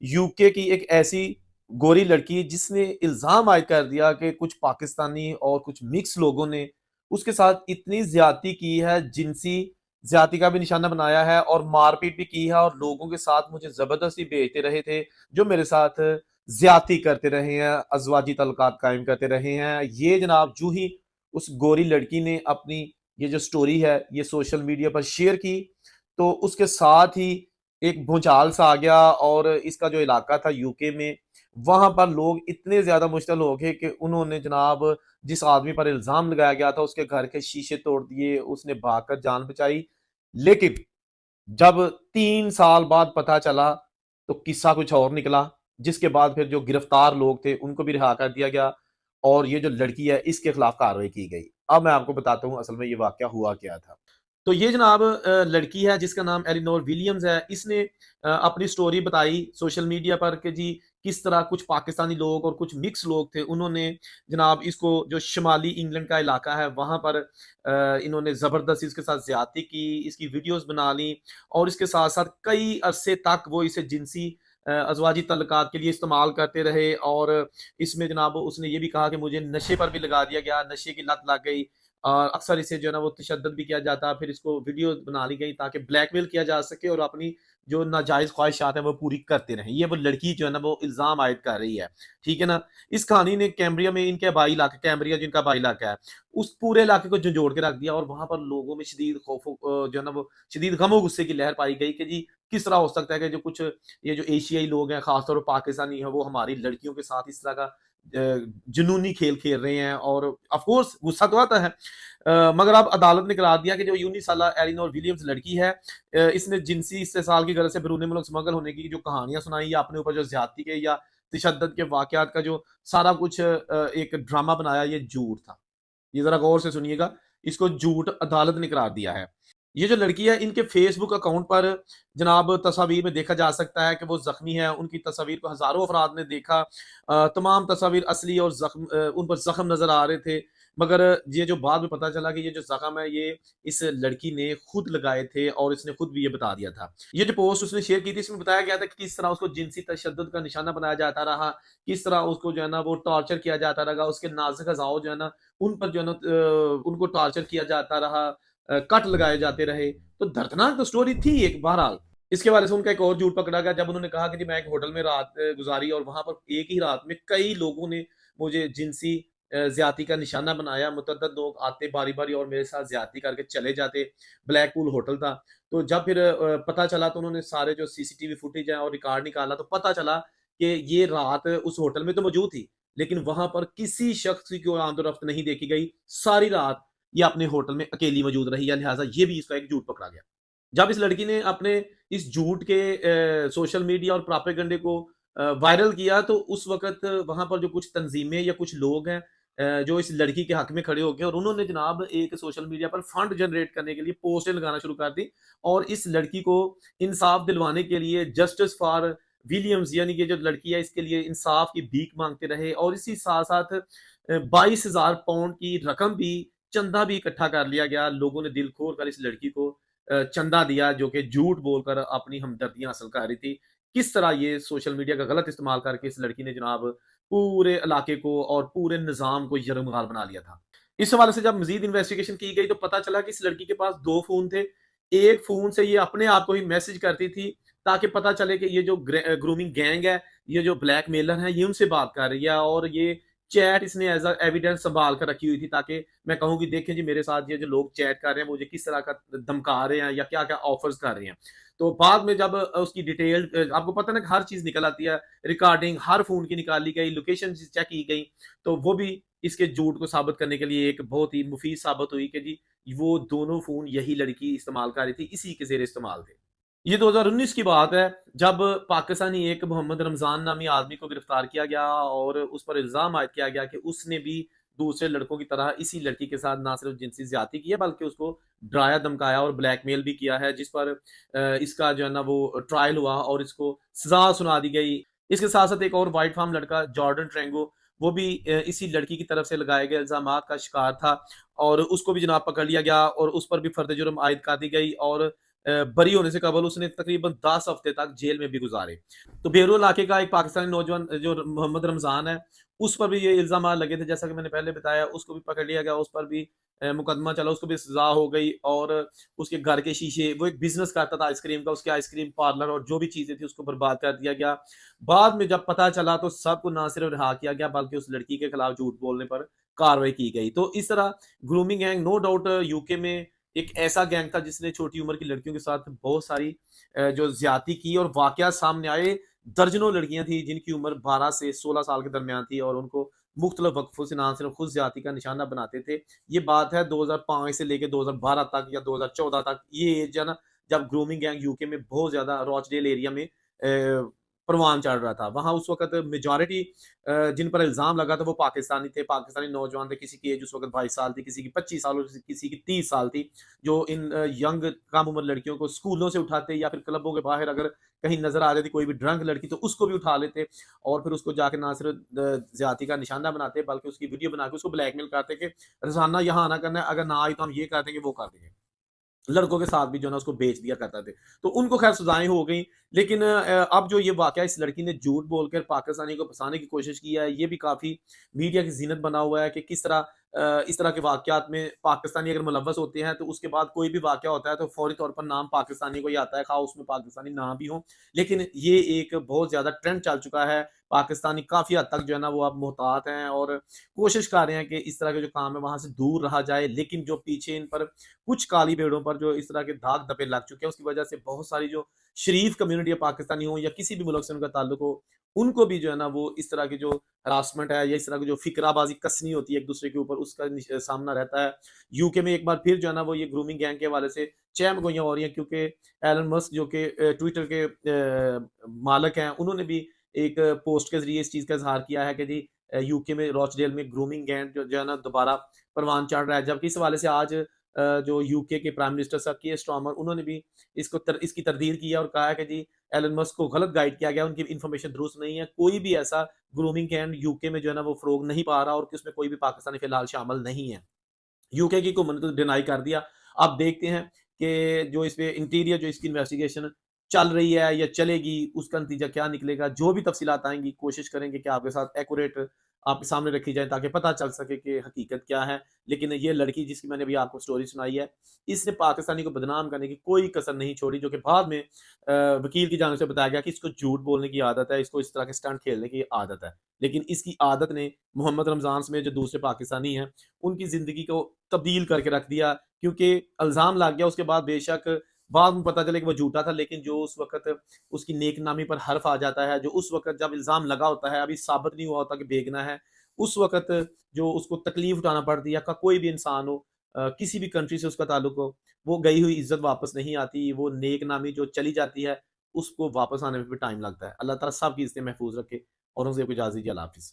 UK की एक ऐसी गोरी लड़की जिसने इल्ज़ाम आयद कर दिया कि कुछ पाकिस्तानी और कुछ मिक्स लोगों ने उसके साथ इतनी ज़्यादती की है, जिनसी ज़्यादती का भी निशाना बनाया है और मारपीट भी की है और लोगों के साथ मुझे ज़बरदस्ती भेजते रहे थे, जो मेरे साथ ज़्यादती करते रहे हैं, अज़वाजी तल्लुकात कायम करते रहे हैं। ये जनाब यूँ ही उस गोरी लड़की ने अपनी ये जो स्टोरी है, ये सोशल मीडिया पर शेयर की, तो उसके साथ ही एक भूचाल सा आ गया और इसका जो इलाका था यूके में, वहाँ पर लोग इतने ज़्यादा मुश्तल हो गए कि उन्होंने जनाब जिस आदमी पर इल्ज़ाम लगाया गया था, उसके घर के शीशे तोड़ दिए, उसने भागकर जान बचाई। लेकिन जब 3 साल बाद पता चला, तो किस्सा कुछ और निकला, जिसके बाद फिर जो गिरफ्तार लोग थे, उनको भी रिहा कर दिया गया और ये जो लड़की है, इसके खिलाफ कार्रवाई की गई। अब मैं आपको बताता हूँ असल में ये वाकया हुआ क्या था। तो ये जनाब लड़की है जिसका नाम एलिनोर विलियम्स है। इसने अपनी स्टोरी बताई सोशल मीडिया पर कि जी किस तरह कुछ पाकिस्तानी लोग और कुछ मिक्स लोग थे, उन्होंने जनाब इसको जो शुमाली इंग्लैंड का इलाका है वहाँ पर इन्होंने ज़बरदस्ती इसके साथ ज़्यादती की, इसकी वीडियोज़ बना ली और इसके साथ-साथ कई अरसे तक वो इसे जिनसी अज़वाजी तल्लुकात के लिए इस्तेमाल करते रहे और इसमें जनाब उसने ये भी कहा कि मुझे नशे पर भी लगा दिया गया, नशे की लत लग गई। अक्सर इसे जो है ना वो तशद्दुद भी किया जाता, फिर इसको वीडियो बना ली गई ताकि ब्लैकमेल किया जा सके और अपनी जो नाजायज़ ख्वाहिशात हैं वो पूरी करते रहें। ये वो लड़की जो है ना वो इल्ज़ाम आयद कर रही है, ठीक है ना? इस कहानी ने कैम्ब्रिया में इनके आबाई इलाका कैम्ब्रिया जिनका आबाई इलाका है, उस पूरे इलाके को झंझोड़ के रख दिया और वहाँ पर लोगों में शदीद जो है ना वो शदीद गम और गुस्से की लहर पाई गई कि जी किस तरह हो सकता है कि जो कुछ ये जो एशियाई लोग हैं, ख़ासतौर पर पाकिस्तानी हैं, वो हमारी लड़कियों के साथ इस तरह का जुनूनी खेल खेल रहे हैं और ऑफ कोर्स गुस्सा तो आता है। मगर अब अदालत ने करार दिया कि जो 19 साला एलिनोर विलियम्स लड़की है, इसने जिनसी इस्तेसाल की गरज से बैरून मुल्क स्मगल होने की जो कहानियाँ सुनाई या अपने ऊपर जो ज़्यादती के या तशद्दुद के वाक़यात का जो सारा कुछ एक ड्रामा बनाया, ये झूठ था। ये ज़रा गौर से सुनिएगा, इसको झूठ अदालत ने करार दिया है। ये जो लड़की है, इनके फ़ेसबुक अकाउंट पर जनाब तस्वीर में देखा जा सकता है कि वो ज़ख्मी है, उनकी तस्वीर को हज़ारों अफ़राद ने देखा। तमाम तस्वीर असली और उन पर ज़ख्म नज़र आ रहे थे। मगर ये जो बाद में पता चला कि ये जो ज़ख्म है, ये इस लड़की ने खुद लगाए थे और इसने खुद भी ये बता दिया था। ये जो पोस्ट उसने शेयर की थी, इसमें बताया गया था कि किस तरह उसको जिनसी तशद्दुद का निशाना बनाया जाता रहा, किस तरह उसको जो है ना वो टॉर्चर किया जाता रहा, उसके नाज़ुक अज़ाव जो है ना उन पर जो है ना उनको टॉर्चर किया जाता रहा, कट लगाए जाते रहे। तो दर्दनाक तो स्टोरी थी एक बहरहाल। इसके बारे से उनका एक और झूठ पकड़ा गया जब उन्होंने कहा कि जी मैं एक होटल में रात गुज़ारी और वहाँ पर एक ही रात में कई लोगों ने मुझे जिनसी ज़्यादती का निशाना बनाया। मुतअद्दिद लोग आते बारी-बारी और मेरे साथ ज़्यादती करके चले जाते। ब्लैकपूल होटल था। तो जब फिर पता चला तो उन्होंने सारे जो सीसीटीवी फुटेज है और रिकॉर्ड निकाला तो पता चला कि ये रात उस होटल में तो मौजूद थी, लेकिन वहाँ पर किसी शख्स की कोई आमद-ओ-रफ्त नहीं देखी गई। सारी रात ये अपने होटल में अकेली मौजूद रही है, लिहाज़ा ये भी इसका एक झूठ पकड़ा गया। जब इस लड़की ने अपने इस झूठ के सोशल मीडिया और प्रोपेगेंडे को वायरल किया तो उस वक़्त वहाँ पर जो कुछ तंज़ीमें या कुछ लोग हैं जो इस लड़की के हक़ में खड़े हो गए और उन्होंने जनाब एक सोशल मीडिया पर फंड जनरेट करने के लिए पोस्टें लगाना शुरू कर दी और इस लड़की को इंसाफ़ दिलवाने के लिए जस्टिस फॉर विलियम्स यानी कि जो लड़की है इसके लिए इंसाफ़ की भीख माँगते रहे और इसी साथ-साथ 22,000 पाउंड की रकम भी चंदा भी इकट्ठा कर लिया गया। लोगों ने दिल खोल कर इस लड़की को चंदा दिया जो कि झूठ बोलकर अपनी हमदर्दियाँ हासिल कर रही थी। किस तरह ये सोशल मीडिया का गलत इस्तेमाल करके इस लड़की ने जनाब पूरे इलाके को और पूरे निज़ाम को यरमगार बना लिया था। इस हवाले से जब मज़ीद इन्वेस्टिगेशन की गई तो पता चला कि इस लड़की के पास 2 फ़ोन थे। एक फ़ोन से ये अपने आप को ही मैसेज करती थी ताकि पता चले कि ये जो ग्रूमिंग गैंग है, ये जो ब्लैकमेलर है, ये उनसे बात कर रही है और ये चैट इसने एज़ अ एविडेंस सँभाल कर रखी हुई थी ताकि मैं कहूँ कि देखें जी मेरे साथ ये जो लोग चैट कर रहे हैं, मुझे किस तरह का धमका रहे हैं या क्या-क्या ऑफ़र्स कर रहे हैं। तो बाद में जब उसकी डिटेल आपको पता है ना कि हर चीज़ निकल आती है, रिकॉर्डिंग हर फ़ोन की निकाली गई, लोकेशन चेक की गई, तो वो भी इसके झूठ को साबित करने के लिए एक बहुत ही मुफ़ीद साबित हुई कि जी, वो दोनों फ़ोन यही लड़की इस्तेमाल कर रही थी, इसी के ज़ेर इस्तेमाल थे। ये 2019 की बात है, जब पाकिस्तानी एक मोहम्मद रमज़ान नामी आदमी को गिरफ्तार किया गया और उस पर इल्ज़ाम आयद किया गया कि उसने भी दूसरे लड़कों की तरह इसी लड़की के साथ ना सिर्फ़ जिनसी ज़्यादती की है, बल्कि उसको डराया-धमकाया और ब्लैकमेल भी किया है, जिस पर इसका जो है ना वो ट्रायल हुआ और इसको सज़ा सुना दी गई। इसके साथ-साथ एक और व्हाइट फ़ार्म लड़का जॉर्डन ट्रेंगो, वो भी इसी लड़की की तरफ से लगाए गए इल्ज़ामात का शिकार था और उसको भी जनाब पकड़ लिया गया और उस पर भी फ़र्द जुर्म आयद कर दी गई और बरी होने से कबल उसने तकरीबन 10 हफ्ते तक जेल में भी गुजारे। तो बेरू इलाके का एक पाकिस्तानी नौजवान जो मोहम्मद रमज़ान है, उस पर भी ये इल्ज़ाम लगे थे, जैसा कि मैंने पहले बताया, उसको भी पकड़ लिया गया, उस पर भी मुकदमा चला, उसको भी सज़ा हो गई और उसके घर के शीशे, वो एक बिज़नेस करता था आइसक्रीम का, उसके आइसक्रीम पार्लर और जो भी चीज़ें थी उसको बर्बाद कर दिया गया। बाद में जब पता चला तो सबको ना सिर्फ रिहा किया गया बल्कि उस लड़की के खिलाफ झूठ बोलने पर कार्रवाई की गई। तो इस तरह grooming gang no doubt UK में एक ऐसा गैंग था जिसने छोटी उम्र की लड़कियों के साथ बहुत सारी जो ज्यादती की और वाकयात सामने आए। दर्जनों लड़कियां थी जिनकी उम्र 12 से 16 साल के दरमियान थी और उनको मुख्तलिफ वक्फों से ना सिर्फ खुद ज्यादती का निशाना बनाते थे। ये बात है 2005 से लेकर 2012 तक या 2014 तक, ये एज है ना, जब ग्रूमिंग गैंग यूके में बहुत ज्यादा रॉचडेल एरिया में परवान चढ़ रहा था। वहां उस वक्त मेजॉरिटी जिन पर इल्जाम लगा था वो पाकिस्तानी थे, पाकिस्तानी नौजवान थे। किसी की एज उस वक्त 22 साल थी, किसी की 25 साल और किसी की 30 साल थी, जो इन यंग कम उम्र लड़कियों को स्कूलों से उठाते या फिर क्लबों के बाहर अगर कहीं नजर आ जाती कोई भी ड्रंक लड़की तो उसको भी उठा लेते और फिर उसको जाके ना सिर्फ ज्यादती का निशाना बनाते बल्कि उसकी वीडियो बना के उसको ब्लैकमेल करते कि रोजाना यहाँ आना करना है, अगर ना आई तो हम ये कर देंगे वो कर देंगे। लड़कों के साथ भी जो है ना उसको बेच दिया करते थे। तो उनको खैर सजाएँ हो गई। लेकिन अब जो ये वाक़या इस लड़की ने झूठ बोलकर पाकिस्तानी को फँसाने की कोशिश की है, ये भी काफ़ी मीडिया की ज़ीनत बना हुआ है कि किस तरह इस तरह के वाक़यात में पाकिस्तानी अगर मुलव्वस होते हैं तो उसके बाद कोई भी वाक़या होता है तो फ़ौरी तौर पर नाम पाकिस्तानी को ही आता है, ख़ास उसमें पाकिस्तानी ना भी हो। लेकिन ये एक बहुत ज़्यादा ट्रेंड चल चुका है। पाकिस्तानी काफ़ी हद तक जो है ना वो अब मुहतात हैं और कोशिश कर रहे हैं कि इस तरह के जो काम है वहाँ से दूर रहा जाए। लेकिन जो पीछे इन पर कुछ काली भेड़ों पर जो इस तरह के दाग धब्बे लग चुके हैं उसकी वजह से बहुत सारी जो शरीफ कम्युनिटी है पाकिस्तानी हो या किसी भी मुल्क से उनका ताल्लुक हो, उनको भी जो है ना वो इस तरह की जो हरासमेंट है या इस तरह की जो फिक्राबाजी कसनी होती है एक दूसरे के ऊपर उसका सामना रहता है। यूके में एक बार फिर जो है ना वो ये ग्रूमिंग गैंग के हवाले से चहमगोइयां हो रही हैं क्योंकि एलन मस्क जो कि ट्विटर के मालिक हैं उन्होंने भी एक पोस्ट के जरिए इस चीज का इजहार किया है कि जी यूके में रॉचडेल में ग्रूमिंग गैंग जो है ना दोबारा परवान चढ़ रहा है। जबकि इस हवाले से आज जो यूके के प्राइम मिनिस्टर सर कीयर स्टारमर उन्होंने भी इसकी तरदीद की है और कहा है कि जी एलन मस्क को गलत गाइड किया गया, उनकी इन्फॉर्मेशन दुरुस्त नहीं है, कोई भी ऐसा ग्रूमिंग कैंप यूके में जो है ना वो फ़रोग नहीं पा रहा और कि उसमें कोई भी पाकिस्तानी फिलहाल शामिल नहीं है। यूके की हुकूमत ने तो डिनाई कर दिया। अब देखते हैं कि जो इस पे इंटीरियर जो इसकी इन्वेस्टिगेशन चल रही है या चलेगी, उसका नतीजा क्या निकलेगा। जो भी तफ़सीलात आएँगी, कोशिश करेंगे कि आपके साथ एक्यूरेट आपके सामने रखी जाए ताकि पता चल सके कि हकीकत क्या है। लेकिन ये लड़की जिसकी मैंने अभी आपको स्टोरी सुनाई है, इसने पाकिस्तानी को बदनाम करने की कोई कसर नहीं छोड़ी, जो कि बाद में वकील की जानिब से बताया गया कि इसको झूठ बोलने की आदत है, इसको इस तरह के स्टंट खेलने की आदत है। लेकिन इसकी आदत ने मोहम्मद रमज़ान समेत जो दूसरे पाकिस्तानी हैं, उनकी ज़िंदगी को तब्दील करके रख दिया क्योंकि इल्ज़ाम लग गया उसके बाद बेशक बाद में पता चला कि वो झूठा था लेकिन जो उस वक़्त उसकी नेक-नामी पर हर्फ़ आ जाता है, जो उस वक़्त जब इल्ज़ाम लगा होता है, अभी साबित नहीं हुआ होता कि बेगुनाह है, उस वक़्त जो उसको तकलीफ़ उठाना पड़ती है का कोई भी इंसान हो किसी भी कंट्री से उसका ताल्लुक हो, वो गई हुई इज़्ज़त वापस नहीं आती, वो नेक-नामी जो चली जाती है, उसको वापस आने में भी टाइम लगता है। अल्लाह ताला सबकी इज़्ज़तें महफ़ूज़ रखे और उनसे इजाज़त दीजिए। अल्लाह हाफ़िज़।